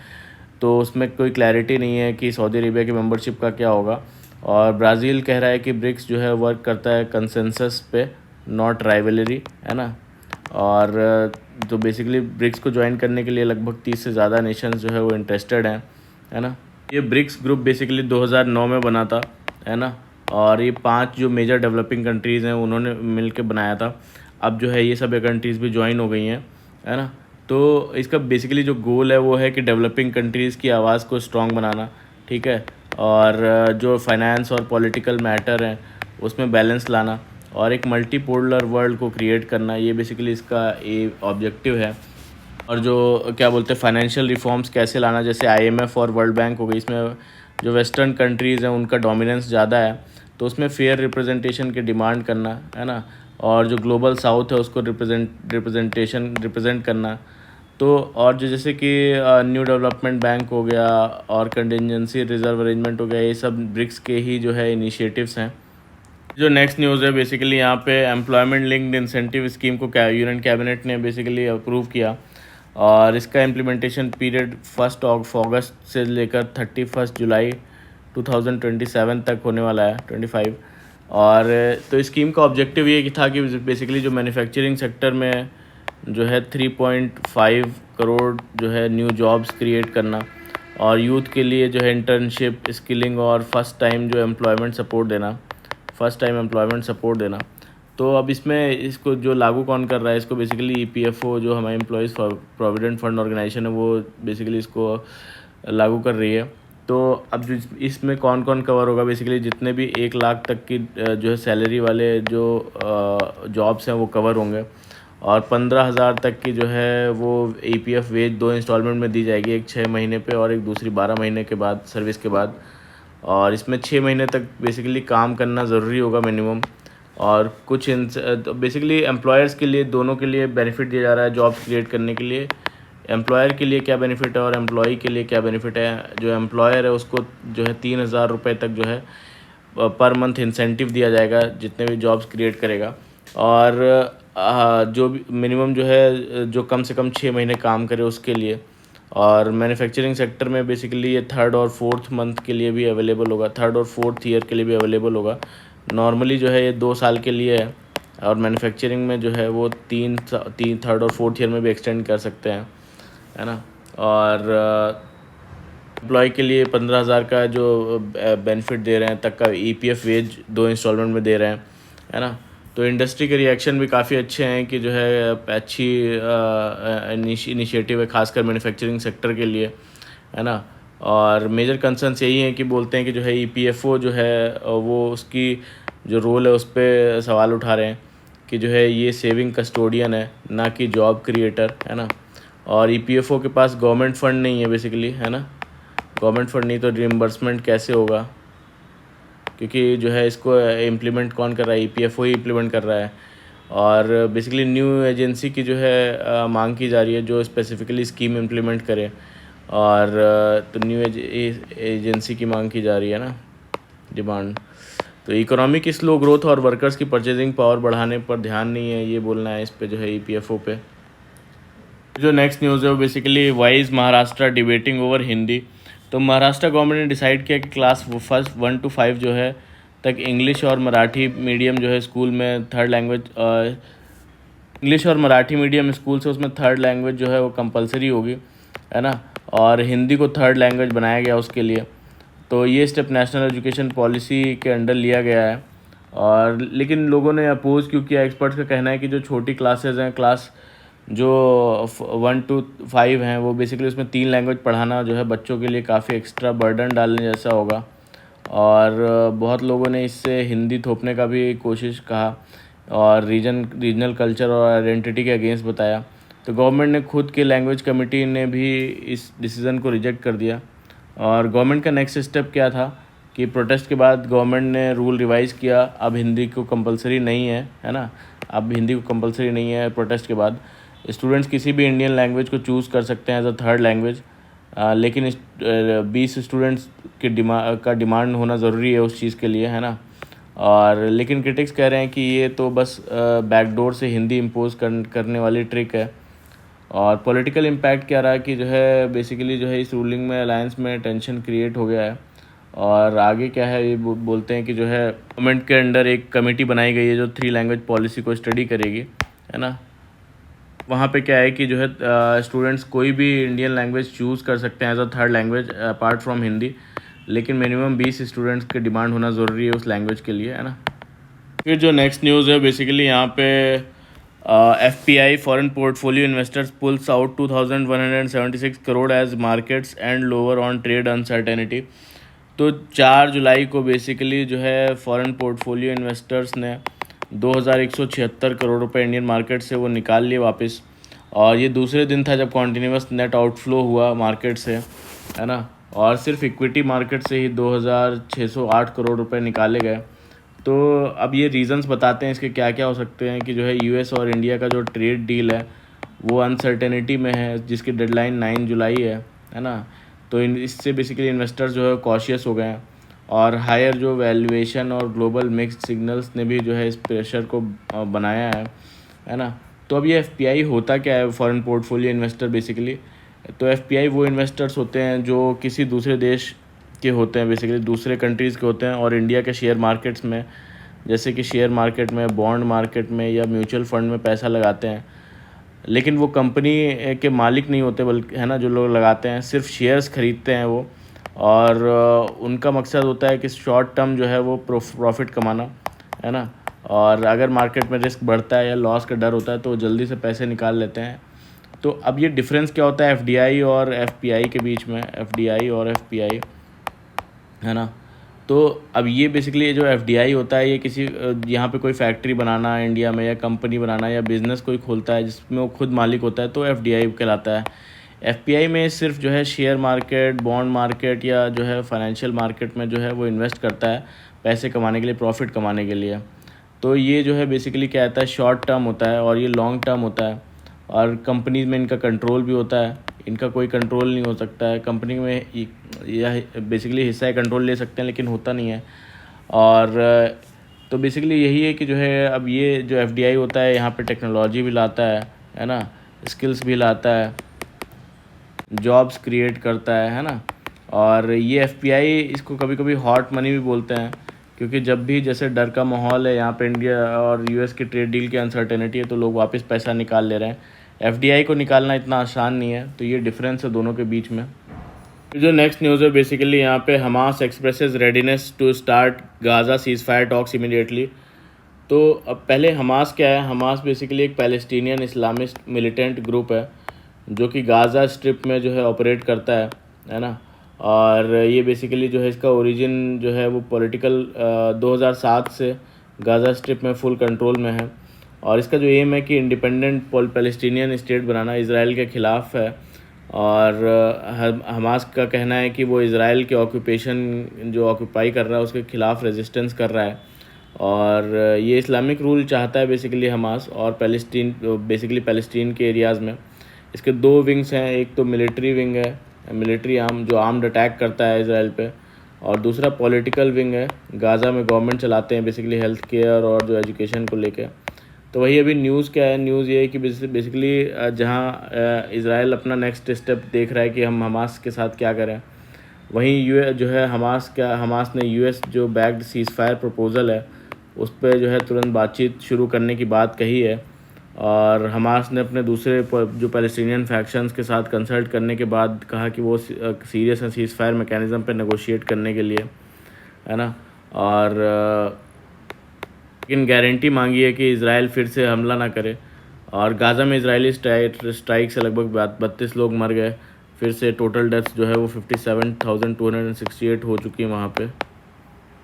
तो उसमें कोई क्लैरिटी नहीं है कि सऊदी अरेबिया की मेंबरशिप का क्या होगा। और ब्राज़ील कह रहा है कि ब्रिक्स जो है वर्क करता है कंसेंसस पे, नॉट राइवलरी, है ना। और तो बेसिकली ब्रिक्स को ज्वाइन करने के लिए लगभग 30 से ज़्यादा नेशंस जो है वो इंटरेस्टेड हैं, है ना। ये ब्रिक्स ग्रुप बेसिकली 2009 में बना था, है ना। और ये 5 जो मेजर डेवलपिंग कंट्रीज़ हैं उन्होंने मिल के बनाया था। अब जो है ये सब कंट्रीज़ भी ज्वाइन हो गई हैं, है ना। तो इसका बेसिकली जो गोल है वो है कि डेवलपिंग कंट्रीज़ की आवाज़ को स्ट्रॉन्ग बनाना, ठीक है। और जो फाइनेंस और पॉलिटिकल मैटर हैं उसमें बैलेंस लाना और एक मल्टीपोलर वर्ल्ड को क्रिएट करना, ये बेसिकली इसका ये ऑब्जेक्टिव है। और जो क्या बोलते हैं फाइनेंशियल रिफॉर्म्स कैसे लाना, जैसे IMF और वर्ल्ड बैंक हो गई, इसमें जो वेस्टर्न कंट्रीज़ हैं उनका डोमिनेंस ज़्यादा है तो उसमें फेयर रिप्रेजेंटेशन की डिमांड करना, है ना। और जो ग्लोबल साउथ है उसको रिप्रेजेंट करना। तो और जो जैसे कि न्यू डेवलपमेंट बैंक हो गया और कंटिजेंसी रिजर्व अरेंजमेंट हो गया, ये सब ब्रिक्स के ही जो है इनिशिएटिव्स हैं। जो नेक्स्ट न्यूज़ है बेसिकली यहाँ पे एम्प्लॉयमेंट लिंक्ड इंसेंटिव स्कीम को यूनियन कैबिनेट ने बेसिकली अप्रूव किया और इसका इम्प्लीमेंटेशन पीरियड 1 अगस्त से लेकर 31 जुलाई 2027 तक होने वाला है, 25। और तो स्कीम का ऑब्जेक्टिव ये था कि बेसिकली जो मैन्युफैक्चरिंग सेक्टर में जो है 3.5 करोड़ जो है न्यू जॉब्स क्रिएट करना और यूथ के लिए जो है इंटर्नशिप, स्किलिंग और फर्स्ट टाइम एम्प्लॉयमेंट सपोर्ट देना। तो अब इसमें इसको जो लागू कौन कर रहा है, इसको बेसिकली EPFO जो हमारे एम्प्लॉयज़ प्रोविडेंट फंड ऑर्गेनाइजेशन है वो बेसिकली इसको लागू कर रही है। तो अब जो इसमें कौन कौन कवर होगा, बेसिकली जितने भी 1 लाख तक की जो है सैलरी वाले जो जॉब्स हैं वो कवर होंगे और 15,000 तक की जो है वो EPF वेज 2 इंस्टॉलमेंट में दी जाएगी, एक 6 महीने पे और एक दूसरी 12 महीने के बाद सर्विस के बाद। और इसमें 6 महीने तक बेसिकली काम करना ज़रूरी होगा मिनिमम। और कुछ तो बेसिकली एम्प्लॉयर्स के लिए दोनों के लिए बेनिफिट दिया जा रहा है जॉब्स क्रिएट करने के लिए। एम्प्लॉयर के लिए क्या बेनिफिट है और एम्प्लॉई के लिए क्या बेनिफिट है। जो एम्प्लॉयर है उसको जो है 3,000 रुपये तक जो है पर मंथ इंसेंटिव दिया जाएगा जितने भी जॉब्स क्रिएट करेगा। और जो भी मिनिमम जो है जो कम से कम 6 महीने काम करे उसके लिए। और मैन्युफैक्चरिंग सेक्टर में बेसिकली ये 3rd और 4th मंथ के लिए भी अवेलेबल होगा, 3rd और 4th ईयर के लिए भी अवेलेबल होगा। नॉर्मली जो है ये 2 साल के लिए है और मैन्युफैक्चरिंग में जो है वो 3rd और 4th ईयर में भी एक्सटेंड कर सकते हैं, है ना। और एम्प्लॉय के लिए 15,000 का जो बेनिफिट दे रहे हैं तक का EPF वेज 2 इंस्टॉलमेंट में दे रहे हैं, है ना। तो इंडस्ट्री के रिएक्शन भी काफ़ी अच्छे हैं कि जो है अच्छी इनिशिएटिव है खासकर मैन्युफैक्चरिंग सेक्टर के लिए, है ना। और मेजर कंसर्न्स यही हैं कि बोलते हैं कि जो है EPFO जो है वो उसकी जो रोल है उस पर सवाल उठा रहे हैं कि जो है ये सेविंग कस्टोडियन है ना कि जॉब क्रिएटर, है ना। और EPFO के पास गवर्नमेंट फंड नहीं है बेसिकली, है ना। गवर्नमेंट फंड नहीं तो रिइंबर्समेंट कैसे होगा, क्योंकि जो है इसको इम्प्लीमेंट कौन कर रहा है, EPFO ही इम्प्लीमेंट कर रहा है। और बेसिकली न्यू एजेंसी की जो है मांग की जा रही है जो स्पेसिफिकली स्कीम इम्प्लीमेंट करे। और तो न्यू एजेंसी की मांग की जा रही है ना, डिमांड। तो इकोनॉमी की स्लो ग्रोथ और वर्कर्स की परचेजिंग पावर बढ़ाने पर ध्यान नहीं है, ये बोलना है इस पे जो है EPFO पे। जो नेक्स्ट न्यूज़ है वो basically wise Maharashtra debating over Hindi. तो महाराष्ट्र गवर्नमेंट ने डिसाइड किया कि क्लास 1 to 5 जो है तक इंग्लिश और मराठी मीडियम जो है स्कूल में 3rd लैंग्वेज, इंग्लिश और मराठी मीडियम स्कूल से उसमें 3rd लैंग्वेज जो है वो कंपलसरी होगी, है ना। और हिंदी को 3rd लैंग्वेज बनाया गया उसके लिए। तो ये स्टेप नेशनल एजुकेशन पॉलिसी के अंडर लिया गया है। और लेकिन लोगों ने अपोज़ क्यों किया, एक्सपर्ट्स का कहना है कि जो छोटी क्लासेस हैं, क्लास जो 1 to 5 हैं, वो बेसिकली उसमें 3 लैंग्वेज पढ़ाना जो है बच्चों के लिए काफ़ी एक्स्ट्रा बर्डन डालने जैसा होगा। और बहुत लोगों ने इससे हिंदी थोपने का भी कोशिश कहा और रीजनल कल्चर और आइडेंटिटी के अगेंस्ट बताया। तो गवर्नमेंट ने खुद के लैंग्वेज कमेटी ने भी इस डिसीज़न को रिजेक्ट कर दिया। और गवर्नमेंट का नेक्स्ट स्टेप क्या था कि प्रोटेस्ट के बाद गवर्नमेंट ने रूल रिवाइज़ किया, अब हिंदी को कंपलसरी नहीं है ना। अब हिंदी को कंपलसरी नहीं है प्रोटेस्ट के बाद। स्टूडेंट्स किसी भी इंडियन लैंग्वेज को चूज़ कर सकते हैं एज अ 3rd लैंग्वेज, लेकिन 20 स्टूडेंट्स की डिमांड होना ज़रूरी है उस चीज़ के लिए, है ना। और लेकिन क्रिटिक्स कह रहे हैं कि ये तो बस बैकडोर से हिंदी इम्पोज करने वाली ट्रिक है। और पॉलिटिकल इम्पैक्ट क्या रहा कि जो है बेसिकली जो है इस रूलिंग में अलायंस में टेंशन क्रिएट हो गया है। और आगे क्या है ये बोलते हैं कि जो है गवर्नमेंट के अंडर एक कमेटी बनाई गई है जो 3 लैंग्वेज पॉलिसी को स्टडी करेगी, है ना। वहाँ पे क्या है कि जो है स्टूडेंट्स कोई भी इंडियन लैंग्वेज चूज़ कर सकते हैं as a third language apart from Hindi, लेकिन मिनिमम 20 स्टूडेंट्स के डिमांड होना ज़रूरी है उस लैंग्वेज के लिए, है ना। फिर जो नेक्स्ट न्यूज़ है बेसिकली यहाँ पे FPI foreign portfolio investors pulls out 2176 crore as markets and lower on trade uncertainty. तो 4 जुलाई को बेसिकली जो है फॉरेन पोर्टफोलियो इन्वेस्टर्स ने 2176 करोड़ रुपए इंडियन मार्केट से वो निकाल लिए वापस। और ये दूसरे दिन था जब कॉन्टीन्यूस नेट आउटफ्लो हुआ मार्केट से, है ना। और सिर्फ इक्विटी मार्केट से ही 2608 करोड़ रुपए निकाले गए। तो अब ये रीज़न्स बताते हैं इसके क्या क्या हो सकते हैं कि जो है US और इंडिया का जो ट्रेड डील है वो अनसर्टेनिटी में है, जिसकी डेडलाइन 9 जुलाई है ना। तो इससे बेसिकली इन्वेस्टर्स जो है कॉशियस हो गए हैं। और हायर जो वैल्यूएशन और ग्लोबल मिक्स्ड सिग्नल्स ने भी जो है इस प्रेशर को बनाया है ना। तो अब ये FPI होता क्या है, फॉरेन पोर्टफोलियो इन्वेस्टर बेसिकली। तो FPI वो इन्वेस्टर्स होते हैं जो किसी दूसरे देश के होते हैं, बेसिकली दूसरे कंट्रीज़ के होते हैं और इंडिया के शेयर मार्केट्स में, जैसे कि शेयर मार्केट में, बॉन्ड मार्केट में या म्यूचुअल फंड में पैसा लगाते हैं। लेकिन वो कंपनी के मालिक नहीं होते बल्कि, है ना, जो लोग लगाते हैं सिर्फ शेयर्स खरीदते हैं वो। और उनका मकसद होता है कि शॉर्ट टर्म जो है वो प्रॉफिट कमाना, है ना। और अगर मार्केट में रिस्क बढ़ता है या लॉस का डर होता है तो जल्दी से पैसे निकाल लेते हैं। तो अब ये डिफरेंस क्या होता है FDI और FPI के बीच में, FDI और FPI, है ना। तो अब ये बेसिकली जो FDI होता है ये किसी यहाँ पे कोई फैक्ट्री बनाना इंडिया में या कंपनी बनाना या बिज़नेस कोई खोलता है जिसमें वो खुद मालिक होता है तो FDI कहलाता है। FPI में सिर्फ जो है शेयर मार्केट, बॉन्ड मार्केट या जो है फाइनेंशियल मार्केट में जो है वो इन्वेस्ट करता है पैसे कमाने के लिए, प्रॉफिट कमाने के लिए। तो ये जो है बेसिकली क्या होता है, शॉर्ट टर्म होता है और ये लॉन्ग टर्म होता है। और कंपनीज में इनका कंट्रोल भी होता है, इनका कोई कंट्रोल नहीं हो सकता है। कंपनी में यह बेसिकली हिस्सा कंट्रोल ले सकते हैं लेकिन होता नहीं है। और तो बेसिकली यही है कि जो है अब ये जो FDI होता है यहाँ पे टेक्नोलॉजी भी लाता है ना, स्किल्स भी लाता है, जॉब्स क्रिएट करता है ना। और ये FPI इसको कभी कभी हॉट मनी भी बोलते हैं क्योंकि जब भी जैसे डर का माहौल है यहाँ पे, इंडिया और US की ट्रेड डील की अनसर्टेनिटी है, तो लोग वापस पैसा निकाल ले रहे हैं। FDI को निकालना इतना आसान नहीं है, तो ये डिफरेंस है दोनों के बीच में। जो नेक्स्ट न्यूज़ है बेसिकली यहाँ पे Hamas expresses readiness to start Gaza ceasefire talks immediately. तो अब पहले हमास क्या है, हमास बेसिकली एक पैलेस्टीनियन इस्लामिस्ट मिलिटेंट ग्रुप है जो कि गाज़ा स्ट्रिप में जो है ऑपरेट करता है ना। और ये बेसिकली जो है इसका ओरिजिन जो है वो पॉलिटिकल 2007 से गाज़ा स्ट्रिप में फुल कंट्रोल में है। और इसका जो एम है कि इंडिपेंडेंट पैलेस्टीनियन स्टेट बनाना, इज़राइल के ख़िलाफ़ है। और हमास का कहना है कि वो इज़राइल के ऑक्यूपेशन जो ऑक्यूपाई कर रहा है उसके ख़िलाफ़ रेजिस्टेंस कर रहा है। और ये इस्लामिक रूल चाहता है बेसिकली हमास, और बेसिकली पैलेस्टीन के एरियाज़ में इसके 2 विंग्स हैं। एक तो मिलिट्री विंग है, मिलिट्री आर्म जो आर्म्ड अटैक करता है इज़राइल पे, और दूसरा पॉलिटिकल विंग है, गाज़ा में गवर्नमेंट चलाते हैं बेसिकली हेल्थ केयर और जो एजुकेशन को लेके। तो वही अभी न्यूज़ क्या है, न्यूज़ ये है कि बेसिकली जहाँ इज़राइल अपना नेक्स्ट स्टेप देख रहा है कि हम हमास के साथ क्या करें, वहीं जो है हमास ने US जो बैक्ड सीज़ फायर प्रपोज़ल है उस पर जो है तुरंत बातचीत शुरू करने की बात कही है। और हमास ने अपने दूसरे जो पैलेस्टीनियन फैक्शंस के साथ कंसल्ट करने के बाद कहा कि वो सीरियस है सीज़ फायर मैकेनिज़्म पे नेगोशिएट करने के लिए, है ना। और लेकिन गारंटी मांगी है कि इज़राइल फिर से हमला ना करे। और गाज़ा में इजरायली स्ट्राइक से लगभग 32 लोग मर गए। फिर से टोटल डेथ्स जो है वो 57,268 हो चुकी है वहाँ पे।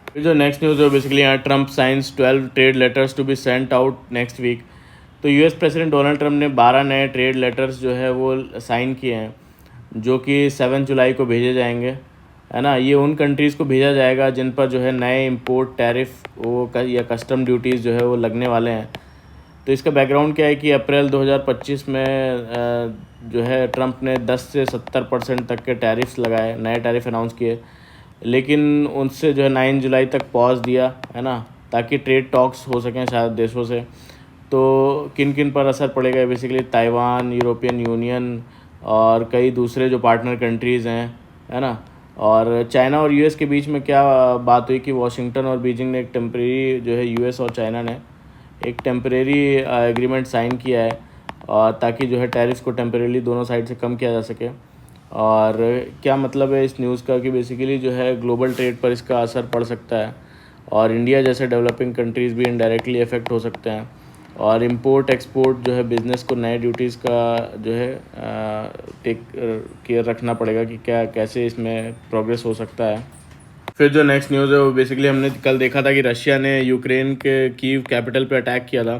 फिर जो नेक्स्ट न्यूज़ है बेसिकली यहाँ Trump signs 12 trade letters to be sent out next week. तो US प्रेसिडेंट डोनाल्ड ट्रम्प ने 12 नए ट्रेड लेटर्स जो है वो साइन किए हैं जो कि 7 जुलाई को भेजे जाएंगे, है ना। ये उन कंट्रीज़ को भेजा जाएगा जिन पर जो है नए इंपोर्ट टैरिफ वो या कस्टम ड्यूटीज़ जो है वो लगने वाले हैं। तो इसका बैकग्राउंड क्या है कि अप्रैल 2025 में जो है ट्रम्प ने 10 से 70% तक के टैरिफ्स लगाए, नए टैरिफ अनाउंस किए, लेकिन उनसे जो है 9 जुलाई तक पॉज दिया, है ना। ताकि ट्रेड टॉक्स हो सकें शायद देशों से। तो किन किन पर असर पड़ेगा बेसिकली, ताइवान, यूरोपियन यूनियन और कई दूसरे जो पार्टनर कंट्रीज़ हैं, है ना। और चाइना और यूएस के बीच में क्या बात हुई कि वाशिंगटन और बीजिंग ने एक टेम्परेरी जो है, यूएस और चाइना ने एक टेम्परेरी एग्रीमेंट साइन किया है, और ताकि जो है टैरिफ्स को टेम्परेरी दोनों साइड से कम किया जा सके। और क्या मतलब है इस न्यूज़ का कि बेसिकली जो है ग्लोबल ट्रेड पर इसका असर पड़ सकता है, और इंडिया जैसे डेवलपिंग कंट्रीज़ भी इनडायरेक्टली इफ़ेक्ट हो सकते हैं। और इंपोर्ट एक्सपोर्ट जो है बिज़नेस को नए ड्यूटीज़ का जो है टेक केयर रखना पड़ेगा कि क्या कैसे इसमें प्रोग्रेस हो सकता है। फिर जो नेक्स्ट न्यूज़ है वो बेसिकली हमने कल देखा था कि रशिया ने यूक्रेन के कीव कैपिटल पे अटैक किया था।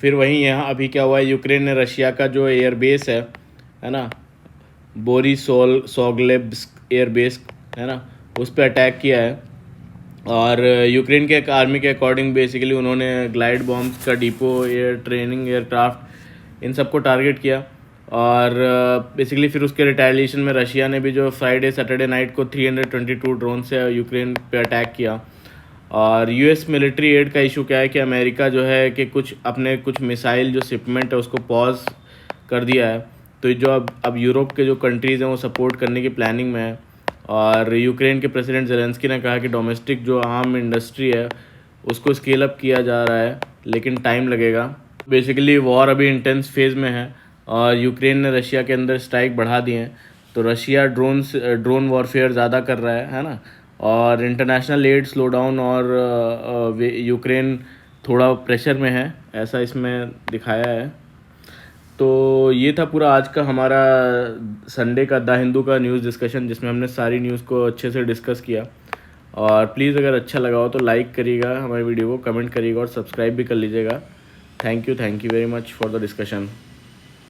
फिर वहीं यहाँ अभी क्या हुआ है, यूक्रेन ने रशिया का जो एयरबेस है ना, बोरिसोग्लेब्स्क एयरबेस, है ना, उस पर अटैक किया है। और यूक्रेन के आर्मी के अकॉर्डिंग बेसिकली उन्होंने ग्लाइड बॉम्ब्स का डिपो, एयर ट्रेनिंग एयरक्राफ्ट, इन सबको टारगेट किया। और बेसिकली फिर उसके रिटेलिएशन में रशिया ने भी जो फ्राइडे सैटरडे नाइट को 322 ड्रोन से यूक्रेन पे अटैक किया। और यूएस मिलिट्री एड का इशू क्या है कि अमेरिका जो है कि कुछ मिसाइल जो शिपमेंट है उसको पॉज कर दिया है। तो जो अब यूरोप के जो कंट्रीज़ हैं वो सपोर्ट करने की प्लानिंग में है। और यूक्रेन के प्रेसिडेंट ज़ेलेंस्की ने कहा कि डोमेस्टिक जो आर्म इंडस्ट्री है उसको स्केल अप किया जा रहा है, लेकिन टाइम लगेगा। बेसिकली वॉर अभी इंटेंस फेज़ में है, और यूक्रेन ने रशिया के अंदर स्ट्राइक बढ़ा दिए हैं। तो रशिया ड्रोन वॉरफेयर ज़्यादा कर रहा है ना। और इंटरनेशनल एड स्लो डाउन, और यूक्रेन थोड़ा प्रेशर में है, ऐसा इसमें दिखाया है। तो ये था पूरा आज का हमारा संडे का द हिंदू का न्यूज़ डिस्कशन, जिसमें हमने सारी न्यूज़ को अच्छे से डिस्कस किया। और प्लीज़ अगर अच्छा लगा हो तो लाइक करिएगा हमारी वीडियो को, कमेंट करिएगा और सब्सक्राइब भी कर लीजिएगा। Thank you very much for the discussion.